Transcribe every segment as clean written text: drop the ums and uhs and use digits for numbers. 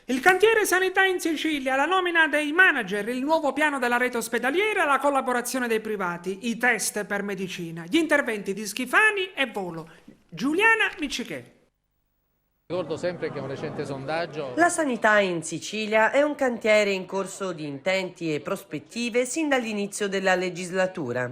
Il cantiere sanità in Sicilia, la nomina dei manager, il nuovo piano della rete ospedaliera, la collaborazione dei privati, i test per medicina, gli interventi di Schifani e Volo. Giuliana Miccichè. Ricordo sempre che un recente sondaggio. La sanità in Sicilia è un cantiere in corso di intenti e prospettive sin dall'inizio della legislatura.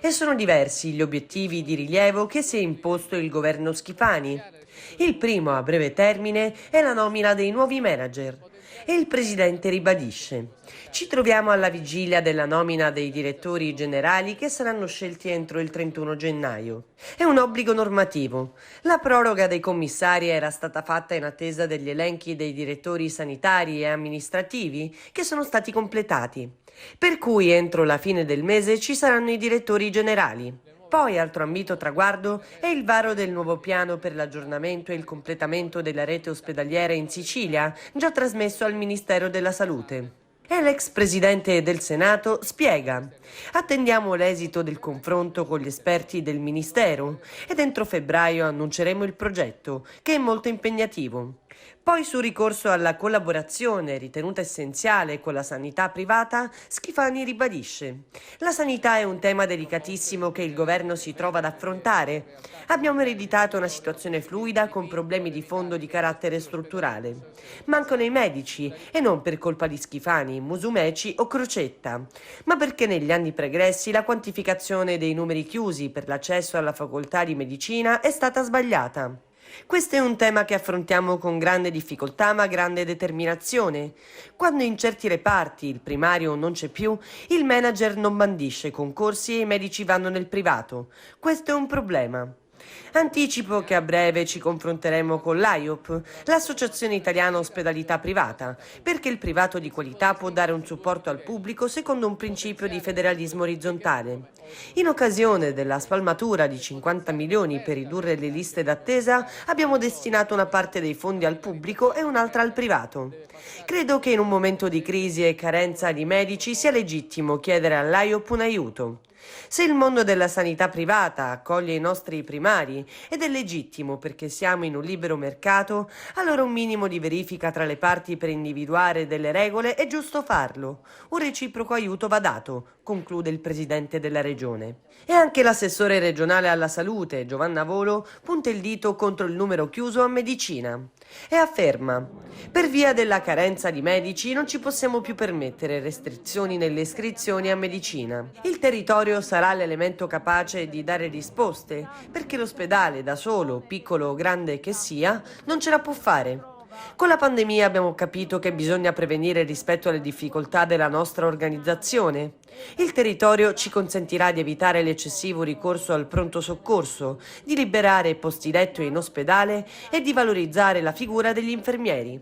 E sono diversi gli obiettivi di rilievo che si è imposto il governo Schifani. Il primo, a breve termine, è la nomina dei nuovi manager. E il presidente ribadisce: ci troviamo alla vigilia della nomina dei direttori generali che saranno scelti entro il 31 gennaio. È un obbligo normativo. La proroga dei commissari era stata fatta in attesa degli elenchi dei direttori sanitari e amministrativi che sono stati completati. Per cui entro la fine del mese ci saranno i direttori generali. Poi, altro ambito traguardo è il varo del nuovo piano per l'aggiornamento e il completamento della rete ospedaliera in Sicilia, già trasmesso al Ministero della Salute. E l'ex presidente del Senato spiega: attendiamo l'esito del confronto con gli esperti del Ministero ed entro febbraio annunceremo il progetto, che è molto impegnativo. Poi sul ricorso alla collaborazione ritenuta essenziale con la sanità privata, Schifani ribadisce: la sanità è un tema delicatissimo che il governo si trova ad affrontare. Abbiamo ereditato una situazione fluida con problemi di fondo di carattere strutturale. Mancano i medici e non per colpa di Schifani, Musumeci o Crocetta, ma perché negli anni pregressi la quantificazione dei numeri chiusi per l'accesso alla facoltà di medicina è stata sbagliata. Questo è un tema che affrontiamo con grande difficoltà ma grande determinazione. Quando in certi reparti il primario non c'è più, il manager non bandisce concorsi e i medici vanno nel privato. Questo è un problema. Anticipo che a breve ci confronteremo con l'AIOP, l'Associazione Italiana Ospedalità Privata, perché il privato di qualità può dare un supporto al pubblico secondo un principio di federalismo orizzontale. In occasione della spalmatura di 50 milioni per ridurre le liste d'attesa, abbiamo destinato una parte dei fondi al pubblico e un'altra al privato. Credo che in un momento di crisi e carenza di medici sia legittimo chiedere all'AIOP un aiuto. Se il mondo della sanità privata accoglie i nostri primari, ed è legittimo perché siamo in un libero mercato, allora un minimo di verifica tra le parti per individuare delle regole è giusto farlo. Un reciproco aiuto va dato, conclude il presidente della regione. E anche l'assessore regionale alla salute, Giovanna Volo, punta il dito contro il numero chiuso a medicina e afferma: per via della carenza di medici non ci possiamo più permettere restrizioni nelle iscrizioni a medicina. Il territorio sarà l'elemento capace di dare risposte, perché l'ospedale da solo, piccolo o grande che sia, non ce la può fare. Con la pandemia abbiamo capito che bisogna prevenire rispetto alle difficoltà della nostra organizzazione. Il territorio ci consentirà di evitare l'eccessivo ricorso al pronto soccorso, di liberare posti letto in ospedale e di valorizzare la figura degli infermieri.